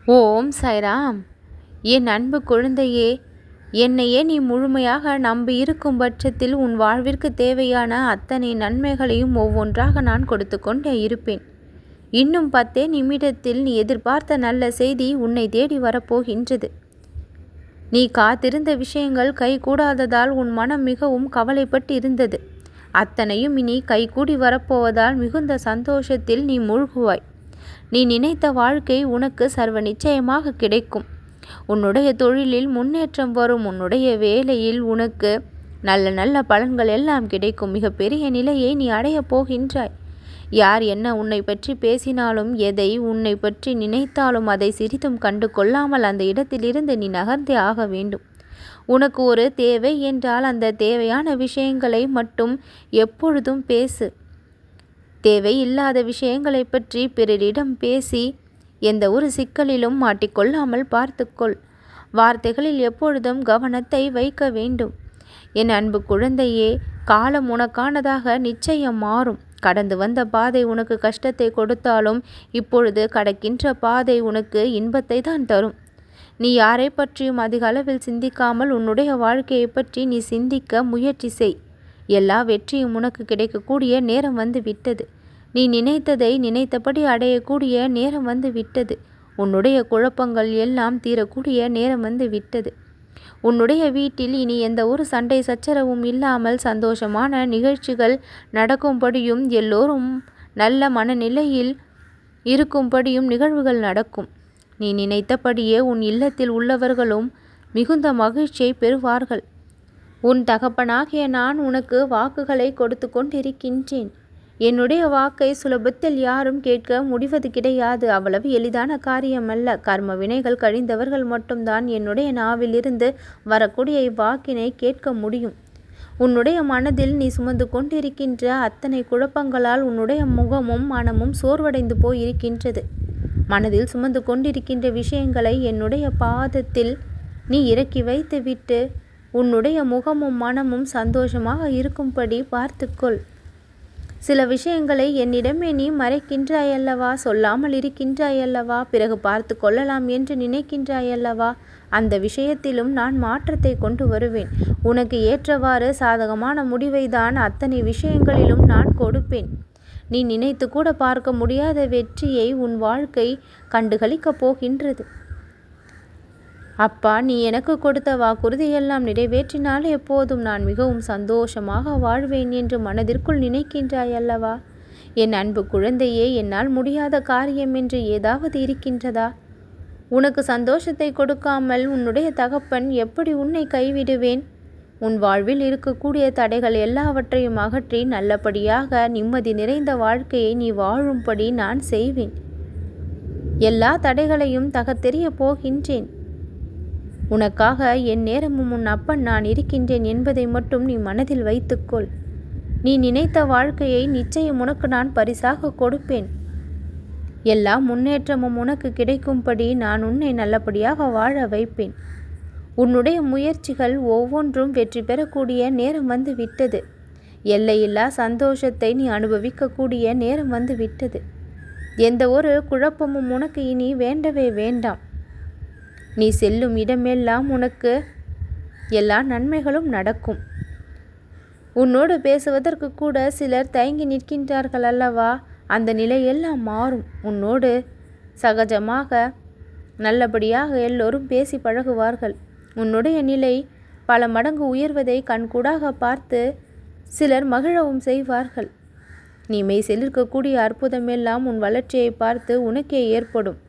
ஓம் சாய்ராம். என் அன்பு குழந்தையே, என்னையே நீ முழுமையாக நம்பி இருக்கும் பட்சத்தில் உன் வாழ்விற்கு தேவையான அத்தனை நன்மைகளையும் ஒவ்வொன்றாக நான் கொடுத்து கொண்டே இருப்பேன். இன்னும் 10 நிமிடத்தில் நீ எதிர்பார்த்த நல்ல செய்தி உன்னை தேடி வரப்போகின்றது. நீ காத்திருந்த விஷயங்கள் கைகூடாததால் உன் மனம் மிகவும் கவலைப்பட்டு இருந்தது. அத்தனையும் இனி கைகூடி வரப்போவதால் மிகுந்த சந்தோஷத்தில் நீ மூழ்குவாய். நீ நினைத்த வாழ்க்கை உனக்கு சர்வ நிச்சயமாக கிடைக்கும். உன்னுடைய தொழிலில் முன்னேற்றம் வரும். உன்னுடைய வேலையில் உனக்கு நல்ல நல்ல பலன்கள் எல்லாம் கிடைக்கும். மிகப்பெரிய நிலையை நீ அடையப் போகின்றாய். யார் என்ன உன்னை பற்றி பேசினாலும், எதை உன்னை பற்றி நினைத்தாலும் அதை சிறிதும் கண்டு கொள்ளாமல் அந்த இடத்திலிருந்து நீ நகர்ந்தே ஆக வேண்டும். உனக்கு ஒரு தேவை என்றால் அந்த தேவையான விஷயங்களை மட்டும் எப்பொழுதும் பேசு. தேவையில்லாத விஷயங்களை பற்றி பிறரிடம் பேசி எந்த ஒரு சிக்கலிலும் மாட்டிக்கொள்ளாமல் பார்த்துக்கொள். வார்த்தைகளில் எப்பொழுதும் கவனத்தை வைக்க வேண்டும். என் அன்பு குழந்தையே, காலம் உனக்கானதாக நிச்சயம் மாறும். கடந்து வந்த பாதை உனக்கு கஷ்டத்தை கொடுத்தாலும் இப்பொழுது கடக்கின்ற பாதை உனக்கு இன்பத்தை தான் தரும். நீ யாரை பற்றியும் அதிக அளவில் சிந்திக்காமல் உன்னுடைய வாழ்க்கையை பற்றி நீ சிந்திக்க முயற்சி செய். எல்லா வெற்றியும் உனக்கு கிடைக்கக்கூடிய நேரம் வந்து விட்டது. நீ நினைத்ததை நினைத்தபடி அடையக்கூடிய நேரம் வந்து விட்டது. உன்னுடைய குழப்பங்கள் எல்லாம் தீரக்கூடிய நேரம் வந்து விட்டது. உன்னுடைய வீட்டில் இனி எந்த ஒரு சண்டை சச்சரவும் இல்லாமல் சந்தோஷமான நிகழ்ச்சிகள் நடக்கும்படியும் எல்லோரும் நல்ல மனநிலையில் இருக்கும்படியும் நிகழ்வுகள் நடக்கும். நீ நினைத்தபடியே உன் இல்லத்தில் உள்ளவர்களும் மிகுந்த மகிழ்ச்சியை பெறுவார்கள். உன் தகப்பனாகிய நான் உனக்கு வாக்குகளை கொடுத்து கொண்டிருக்கின்றேன். என்னுடைய வாக்கை சுலபத்தில் யாரும் கேட்க முடிவது கிடையாது. அவ்வளவு எளிதான காரியமல்ல. கர்ம வினைகள் கழிந்தவர்கள் மட்டும்தான் என்னுடைய நாவிலிருந்து வரக்கூடிய இவ்வாக்கினை கேட்க முடியும். உன்னுடைய மனதில் நீ சுமந்து கொண்டிருக்கின்ற அத்தனை குழப்பங்களால் உன்னுடைய முகமும் மனமும் சோர்வடைந்து போயிருக்கின்றது. மனதில் சுமந்து கொண்டிருக்கின்ற விஷயங்களை என்னுடைய பாதத்தில் நீ இறக்கி வைத்துவிட்டு உன்னுடைய முகமும் மனமும் சந்தோஷமாக இருக்கும்படி பார்த்துக்கொள். சில விஷயங்களை என்னிடமே நீ மறைக்கின்றாயல்லவா, சொல்லாமல் இருக்கின்றாயல்லவா, பிறகு பார்த்து கொள்ளலாம் என்று நினைக்கின்றாயல்லவா, அந்த விஷயத்திலும் நான் மாற்றத்தை கொண்டு வருவேன். உனக்கு ஏற்றவாறு சாதகமான முடிவை தான் அத்தனை விஷயங்களிலும் நான் கொடுப்பேன். நீ நினைத்து கூட பார்க்க முடியாத வெற்றியை உன் வாழ்க்கை கண்டுகளிக்கப் போகின்றது. அப்பா, நீ எனக்கு கொடுத்த வாக்குறுதியெல்லாம் நிறைவேற்றினால் எப்போதும் நான் மிகவும் சந்தோஷமாக வாழ்வேன் என்று மனதிற்குள் நினைக்கின்றாயல்லவா? என் அன்பு குழந்தையே, என்னால் முடியாத காரியம் என்று ஏதாவது இருக்கின்றதா? உனக்கு சந்தோஷத்தை கொடுக்காமல் உன்னுடைய தகப்பன் எப்படி உன்னை கைவிடுவேன்? உன் வாழ்வில் இருக்கக்கூடிய தடைகள் எல்லாவற்றையும் அகற்றி நல்லபடியாக நிம்மதி நிறைந்த வாழ்க்கையை நீ வாழும்படி நான் செய்வேன். எல்லா தடைகளையும் தகர்த்தெறிய போகின்றேன். உனக்காக என் நேரமும் உன் அப்பன் நான் இருக்கின்றேன் என்பதை மட்டும் நீ மனதில் வைத்துக்கொள். நீ நினைத்த வாழ்க்கையை நிச்சயம் உனக்கு நான் பரிசாக கொடுப்பேன். எல்லா முன்னேற்றமும் உனக்கு கிடைக்கும்படி நான் உன்னை நல்லபடியாக வாழ வைப்பேன். உன்னுடைய முயற்சிகள் ஒவ்வொன்றும் வெற்றி பெறக்கூடிய நேரம் வந்து விட்டது. எல்லையில்லா சந்தோஷத்தை நீ அனுபவிக்கக்கூடிய நேரம் வந்து விட்டது. எந்த ஒரு குழப்பமும் உனக்கு இனி வேண்டவே வேண்டாம். நீ செல்லும் இடமெல்லாம் உனக்கு எல்லா நன்மைகளும் நடக்கும். உன்னோடு பேசுவதற்கு கூட சிலர் தயங்கி நிற்கின்றார்கள் அல்லவா? அந்த நிலையெல்லாம் மாறும். உன்னோடு சகஜமாக நல்லபடியாக எல்லோரும் பேசி பழகுவார்கள். உன்னுடைய நிலை பல மடங்கு உயர்வதை கண்கூடாக பார்த்து சிலர் மகிழவும் செய்வார்கள். நீ மெய் செல்லிருக்கக்கூடிய அற்புதமெல்லாம் உன் வளர்ச்சியை பார்த்து உனக்கே ஏற்படும்.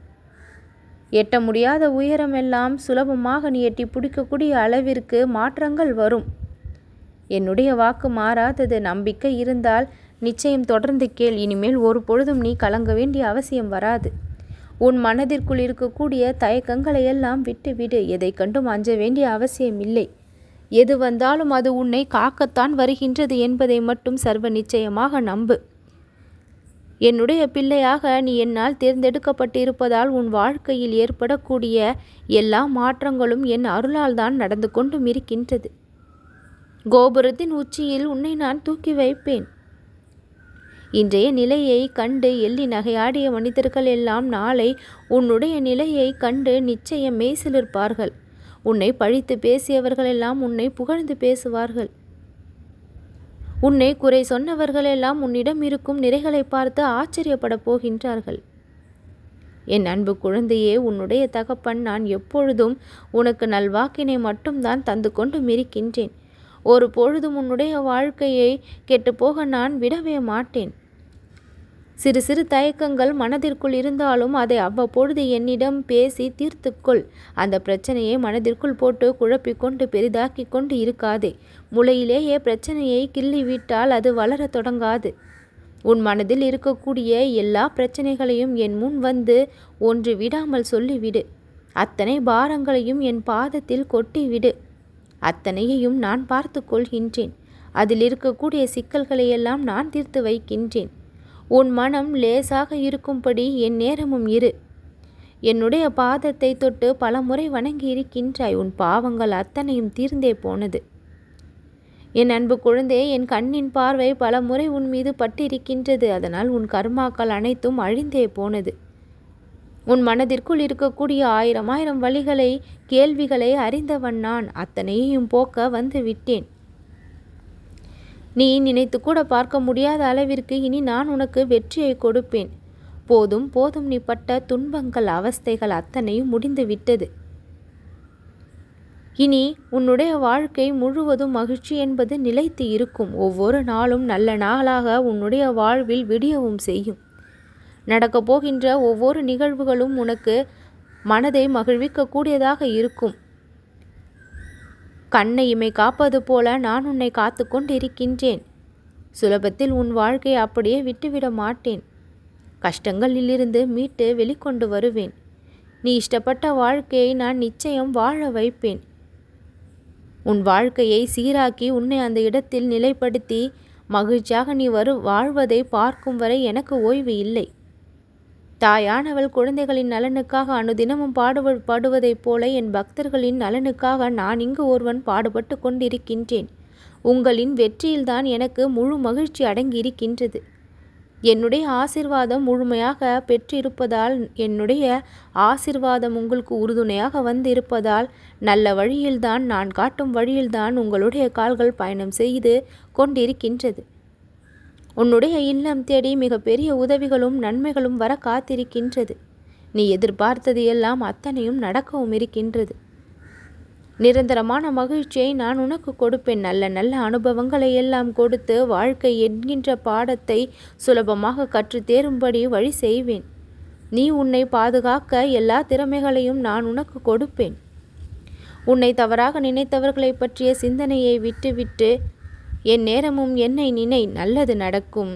எட்ட முடியாத உயரமெல்லாம் சுலபமாக நீ எட்டி பிடிக்கக்கூடிய அளவிற்கு மாற்றங்கள் வரும். என்னுடைய வாக்கு மாறாதது. நம்பிக்கை இருந்தால் நிச்சயம் தொடர்ந்து கேள். இனிமேல் ஒரு பொழுதும் நீ கலங்க வேண்டிய அவசியம் வராது. உன் மனதிற்குள் இருக்கக்கூடிய தயக்கங்களை எல்லாம் விட்டுவிடு. எதை கண்டும் அஞ்ச வேண்டிய அவசியம் இல்லை. எது வந்தாலும் அது உன்னை காக்கத்தான் வருகின்றது என்பதை மட்டும் சர்வ நிச்சயமாக நம்பு. என்னுடைய பிள்ளையாக நீ என்னால் தேர்ந்தெடுக்கப்பட்டிருப்பதால் உன் வாழ்க்கையில் ஏற்படக்கூடிய எல்லா மாற்றங்களும் என் அருளால் தான் நடந்து கொண்டும் இருக்கின்றது. கோபுரத்தின் உச்சியில் உன்னை நான் தூக்கி வைப்பேன். இன்றைய நிலையை கண்டு எள்ளி நகையாடிய மனிதர்கள் எல்லாம் நாளை உன்னுடைய நிலையை கண்டு நிச்சயம் மெய்சிலிருப்பார்கள். உன்னை பழித்து பேசியவர்களெல்லாம் உன்னை புகழ்ந்து பேசுவார்கள். உன்னை குறை சொன்னவர்களெல்லாம் உன்னிடம் இருக்கும் நிறைகளை பார்த்து ஆச்சரியப்படப் போகின்றார்கள். என் அன்பு குழந்தையே, உன்னுடைய தகப்பன் நான் எப்பொழுதும் உனக்கு நல்வாக்கினை மட்டும்தான் தந்து கொண்டு இருக்கின்றேன். ஒரு பொழுதும் உன்னுடைய வாழ்க்கையை கெட்டுப்போக நான் விடவே மாட்டேன். சிறு சிறு தயக்கங்கள் மனதிற்குள் இருந்தாலும் அதை அவ்வப்பொழுது என்னிடம் பேசி தீர்த்துக்கொள். அந்த பிரச்சனையை மனதிற்குள் போட்டு குழப்பிக்கொண்டு பெரிதாக்கி கொண்டு இருக்காதே. முளையிலேயே பிரச்சனையை கிள்ளிவிட்டால் அது வளரத் தொடங்காது. உன் மனதில் இருக்கக்கூடிய எல்லா பிரச்சனைகளையும் என் முன் வந்து ஒன்று விடாமல் சொல்லிவிடு. அத்தனை பாரங்களையும் என் பாதத்தில் கொட்டிவிடு. அத்தனையையும் நான் பார்த்து கொள்கின்றேன். அதில் இருக்கக்கூடிய சிக்கல்களையெல்லாம் நான் தீர்த்து வைக்கின்றேன். உன் மனம் லேசாக இருக்கும்படி என் நேரமும் இரு. என்னுடைய பாதத்தை தொட்டு பல முறை வணங்கி இருக்கின்றாய். உன் பாவங்கள் அத்தனையும் தீர்ந்தே போனது. என் அன்பு குழந்தை, என் கண்ணின் பார்வை பல முறை உன் மீது பட்டிருக்கின்றது. அதனால் உன் கர்மாக்கள் அனைத்தும் அழிந்தே போனது. உன் மனதிற்குள் இருக்கக்கூடிய ஆயிரம் வழிகளை கேள்விகளை அறிந்தவன் நான். அத்தனையையும் போக்க வந்து விட்டேன். நீ நினைத்து கூட பார்க்க முடியாத அளவிற்கு இனி நான் உனக்கு வெற்றியை கொடுப்பேன். போதும் போதும், நீ பட்ட துன்பங்கள் அவஸ்தைகள் அத்தனையும் முடிந்து விட்டது. இனி உன்னுடைய வாழ்க்கை முழுவதும் மகிழ்ச்சி என்பது நிலைத்து இருக்கும். ஒவ்வொரு நாளும் நல்ல நாளாக உன்னுடைய வாழ்வில் விடியவும் செய்யும். நடக்கப் போகின்ற ஒவ்வொரு நிகழ்வுகளும் உனக்கு மனதை மகிழ்விக்கக்கூடியதாக இருக்கும். கண்ணை இமை காப்பது போல நான் உன்னை காத்து கொண்டு இருக்கின்றேன். சுலபத்தில் உன் வாழ்க்கையை அப்படியே விட்டுவிட மாட்டேன். கஷ்டங்களிலிருந்து மீட்டு வெளிக்கொண்டு வருவேன். நீ இஷ்டப்பட்ட வாழ்க்கையை நான் நிச்சயம் வாழ வைப்பேன். உன் வாழ்க்கையை சீராக்கி உன்னை அந்த இடத்தில் நிலைப்படுத்தி மகிழ்ச்சியாக நீ வாழ்வதை பார்க்கும் வரை எனக்கு ஓய்வு இல்லை. தாயானவள் குழந்தைகளின் நலனுக்காக அனுதினமும் பாடுவதைப் போல என் பக்தர்களின் நலனுக்காக நான் இங்கு ஒருவன் பாடுபட்டு கொண்டிருக்கின்றேன். உங்களின் வெற்றியில்தான் எனக்கு முழு மகிழ்ச்சி அடங்கி இருக்கின்றது. என்னுடைய ஆசிர்வாதம் முழுமையாக பெற்றிருப்பதால், என்னுடைய ஆசிர்வாதம் உங்களுக்கு உறுதுணையாக வந்து இருப்பதால், நல்ல வழியில்தான், நான் காட்டும் வழியில்தான் உங்களுடைய கால்கள் பயணம் செய்து கொண்டிருக்கின்றது. உன்னுடைய இல்லம் தேடி மிகப்பெரிய உதவிகளும் நன்மைகளும் வர காத்திருக்கின்றது. நீ எதிர்பார்த்தது எல்லாம் அத்தனையும் நடக்கவும் இருக்கின்றது. நிரந்தரமான மகிழ்ச்சியை நான் உனக்கு கொடுப்பேன். நல்ல நல்ல அனுபவங்களை எல்லாம் கொடுத்து வாழ்க்கை என்கின்ற பாடத்தை சுலபமாக கற்று தேரும்படி வழி செய்வேன். நீ உன்னை பாதுகாக்க எல்லா திறமைகளையும் நான் உனக்கு கொடுப்பேன். உன்னை தவறாக நினைத்தவர்களை பற்றிய சிந்தனையை விட்டுவிட்டு என் நேரமும் என்னை நினை, நல்லது நடக்கும்.